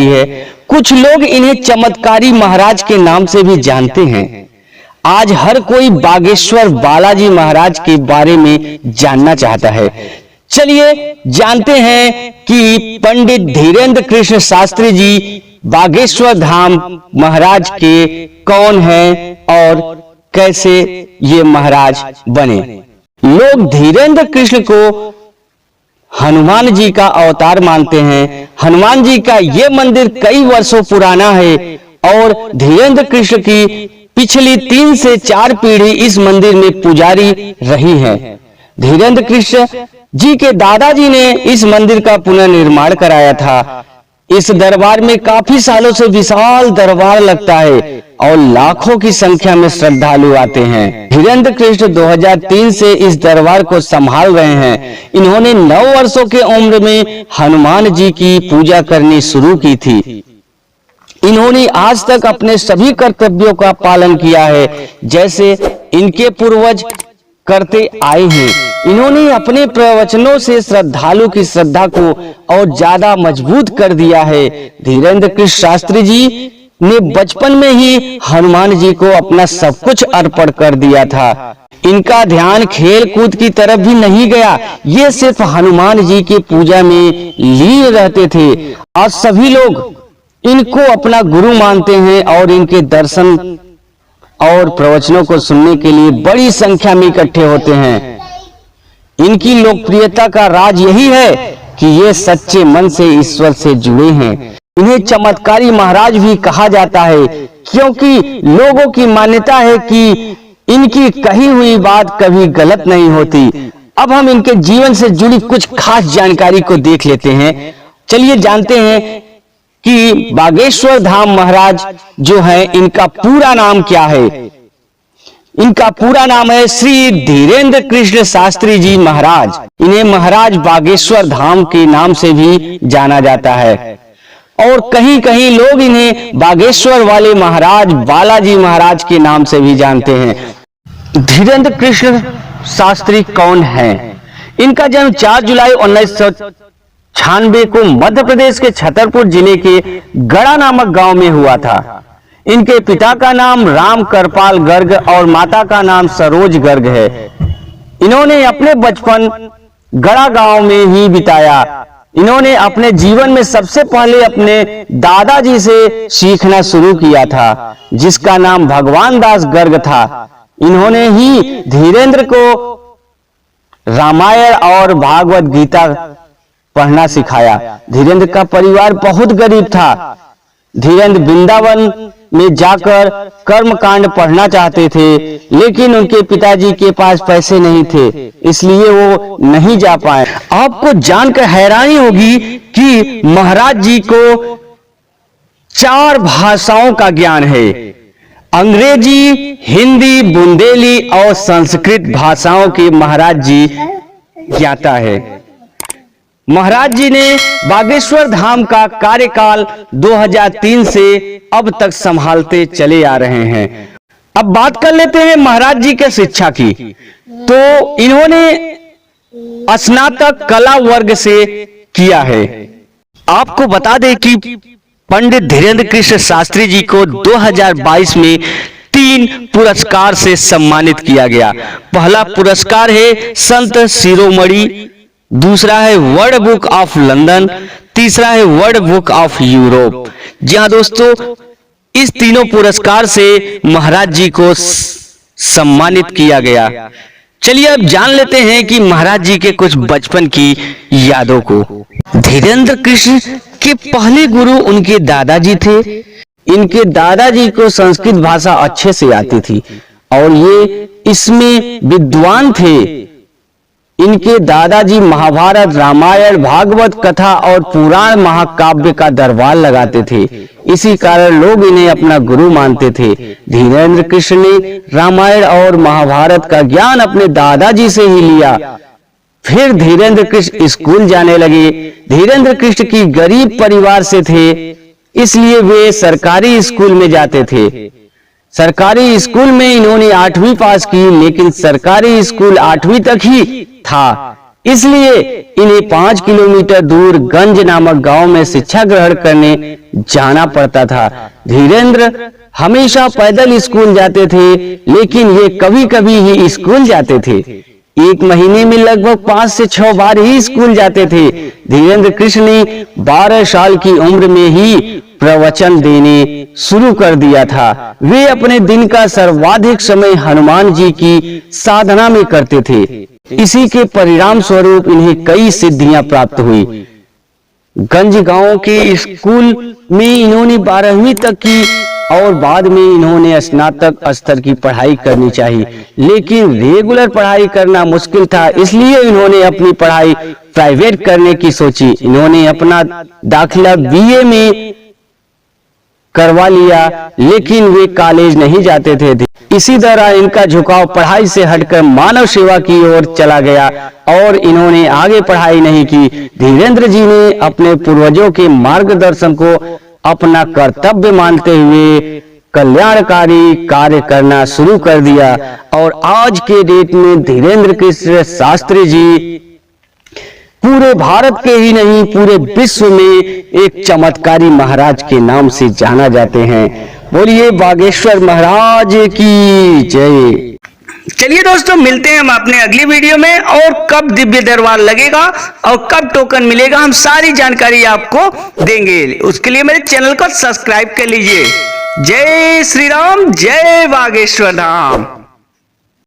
रही है। कुछ लोग इन्हें चमत्कारी महाराज के नाम से भी जानते हैं। आज हर कोई बागेश्वर बालाजी महाराज के बारे में जानना चाहता है। चलिए जानते हैं कि पंडित धीरेन्द्र कृष्ण शास्त्री जी बागेश्वर धाम महाराज के कौन हैं और कैसे ये महाराज बने। लोग धीरेन्द्र कृष्ण को हनुमान जी का अवतार मानते हैं। हनुमान जी का ये मंदिर कई वर्षों पुराना है और धीरेन्द्र कृष्ण की पिछली 3 से 4 पीढ़ी इस मंदिर में पुजारी रही हैं। धीरेन्द्र कृष्ण जी के दादाजी ने इस मंदिर का पुनर्निर्माण कराया था। इस दरबार में काफी सालों से विशाल दरबार लगता है और लाखों की संख्या में श्रद्धालु आते हैं। धीरेन्द्र कृष्ण 2003 से इस दरबार को संभाल रहे हैं। इन्होंने 9 वर्षों के उम्र में हनुमान जी की पूजा करनी शुरू की थी। इन्होंने आज तक अपने सभी कर्तव्यों का पालन किया है जैसे इनके पूर्वज करते आए हैं। इन्होंने अपने प्रवचनों से श्रद्धालु की श्रद्धा को और ज्यादा मजबूत कर दिया है। धीरेन्द्र कृष्ण शास्त्री जी ने बचपन में ही हनुमान जी को अपना सब कुछ अर्पण कर दिया था। इनका ध्यान खेल कूद की तरफ भी नहीं गया। ये सिर्फ हनुमान जी की पूजा में लीन रहते थे। आज सभी लोग इनको अपना गुरु मानते हैं और इनके दर्शन और प्रवचनों को सुनने के लिए बड़ी संख्या में इकट्ठे होते हैं। इनकी लोकप्रियता का राज यही है कि ये सच्चे मन से ईश्वर से जुड़े हैं। इन्हें चमत्कारी महाराज भी कहा जाता है क्योंकि लोगों की मान्यता है कि इनकी कही हुई बात कभी गलत नहीं होती। अब हम इनके जीवन से जुड़ी कुछ खास जानकारी को देख लेते हैं। चलिए जानते हैं कि बागेश्वर धाम महाराज जो है इनका पूरा नाम क्या है। इनका पूरा नाम है श्री धीरेन्द्र कृष्ण शास्त्री जी महाराज। इन्हें महाराज बागेश्वर धाम के नाम से भी जाना जाता है और कहीं कहीं लोग इन्हें बागेश्वर वाले महाराज बालाजी महाराज के नाम से भी जानते हैं। धीरेन्द्र कृष्ण शास्त्री कौन है? इनका जन्म 4 जुलाई 1996 को मध्य प्रदेश के छतरपुर जिले के गड़ा नामक गांव में हुआ था। इनके पिता का नाम राम करपाल गर्ग और माता का नाम सरोज गर्ग है। इन्होंने अपने बचपन गड़ा गांव में ही बिताया। इन्होंने अपने जीवन में सबसे पहले अपने दादाजी से सीखना शुरू किया था जिसका नाम भगवान दास गर्ग था। इन्होंने ही धीरेन्द्र को रामायण और भागवत गीता पढ़ना सिखाया। धीरेन्द्र का परिवार बहुत गरीब था। धीरेन्द्र वृंदावन में जाकर कर्मकांड पढ़ना चाहते थे लेकिन उनके पिताजी के पास पैसे नहीं थे इसलिए वो नहीं जा पाए। आपको जानकर हैरानी होगी कि महाराज जी को 4 भाषाओं का ज्ञान है। अंग्रेजी, हिंदी, बुंदेली और संस्कृत भाषाओं के महाराज जी ज्ञाता है। महाराज जी ने बागेश्वर धाम का कार्यकाल 2003 से अब तक संभालते चले आ रहे हैं। अब बात कर लेते हैं महाराज जी के शिक्षा की। तो इन्होंने स्नातक कला वर्ग से किया है। आपको बता दें कि पंडित धीरेन्द्र कृष्ण शास्त्री जी को 2022 में 3 पुरस्कार से सम्मानित किया गया। पहला पुरस्कार है संत शिरोमणि, दूसरा है वर्ल्ड बुक ऑफ लंदन, तीसरा है वर्ल्ड बुक ऑफ यूरोप। जी हाँ दोस्तों, इस तीनों पुरस्कार से महाराज जी को सम्मानित किया गया। चलिए अब जान लेते हैं कि महाराज जी के कुछ बचपन की यादों को। धीरेन्द्र कृष्ण के पहले गुरु उनके दादाजी थे। इनके दादाजी को संस्कृत भाषा अच्छे से आती थी और ये इसमें विद्वान थे। इनके दादाजी महाभारत, रामायण, भागवत कथा और पुराण महाकाव्य का दरबार लगाते थे। इसी कारण लोग इन्हें अपना गुरु मानते थे। धीरेन्द्र कृष्ण ने रामायण और महाभारत का ज्ञान अपने दादाजी से ही लिया। फिर धीरेन्द्र कृष्ण स्कूल जाने लगे। धीरेन्द्र कृष्ण की गरीब परिवार से थे इसलिए वे सरकारी स्कूल में जाते थे। सरकारी स्कूल में इन्होंने 8वीं पास की लेकिन सरकारी स्कूल 8वीं तक ही था। इसलिए इन्हें 5 किलोमीटर दूर गंज नामक गांव में शिक्षा ग्रहण करने जाना पड़ता था। धीरेन्द्र हमेशा पैदल स्कूल जाते थे, लेकिन ये कभी कभी ही स्कूल जाते थे। एक महीने में लगभग 5 से 6 बार ही स्कूल जाते थे। धीरेन्द्र कृष्ण ने 12 साल की उम्र में ही प्रवचन देने शुरू कर दिया था। वे अपने दिन का सर्वाधिक समय हनुमान जी की साधना में करते थे। इसी के परिणाम स्वरूप इन्हें कई सिद्धियां प्राप्त हुई। गंज गांव के स्कूल में इन्होंने 12वीं तक की और बाद में इन्होंने स्नातक स्तर की पढ़ाई करनी चाहिए, लेकिन रेगुलर पढ़ाई करना मुश्किल था, इसलिए इन्होंने अपनी पढ़ाई प्राइवेट करने की सोची। इन्होंने अपना दाखिला बीए में करवा लिया, लेकिन वे कॉलेज नहीं जाते थे। इसी दौरान इनका झुकाव पढ़ाई से हटकर मानव सेवा की ओर चला गया और इन्होंने आगे पढ़ाई नहीं की। धीरेन्द्र जी ने अपने पूर्वजों के मार्गदर्शन को अपना कर्तव्य मानते हुए कल्याणकारी कार्य करना शुरू कर दिया और आज के डेट में धीरेन्द्र कृष्ण शास्त्री जी पूरे भारत के ही नहीं पूरे विश्व में एक चमत्कारी महाराज के नाम से जाना जाते हैं। बोलिए बागेश्वर महाराज की जय। चलिए दोस्तों, मिलते हैं हम अपने अगली वीडियो में, और कब दिव्य दरबार लगेगा और कब टोकन मिलेगा हम सारी जानकारी आपको देंगे। उसके लिए मेरे चैनल को सब्सक्राइब कर लीजिए। जय श्री राम, जय बागेश्वर धाम।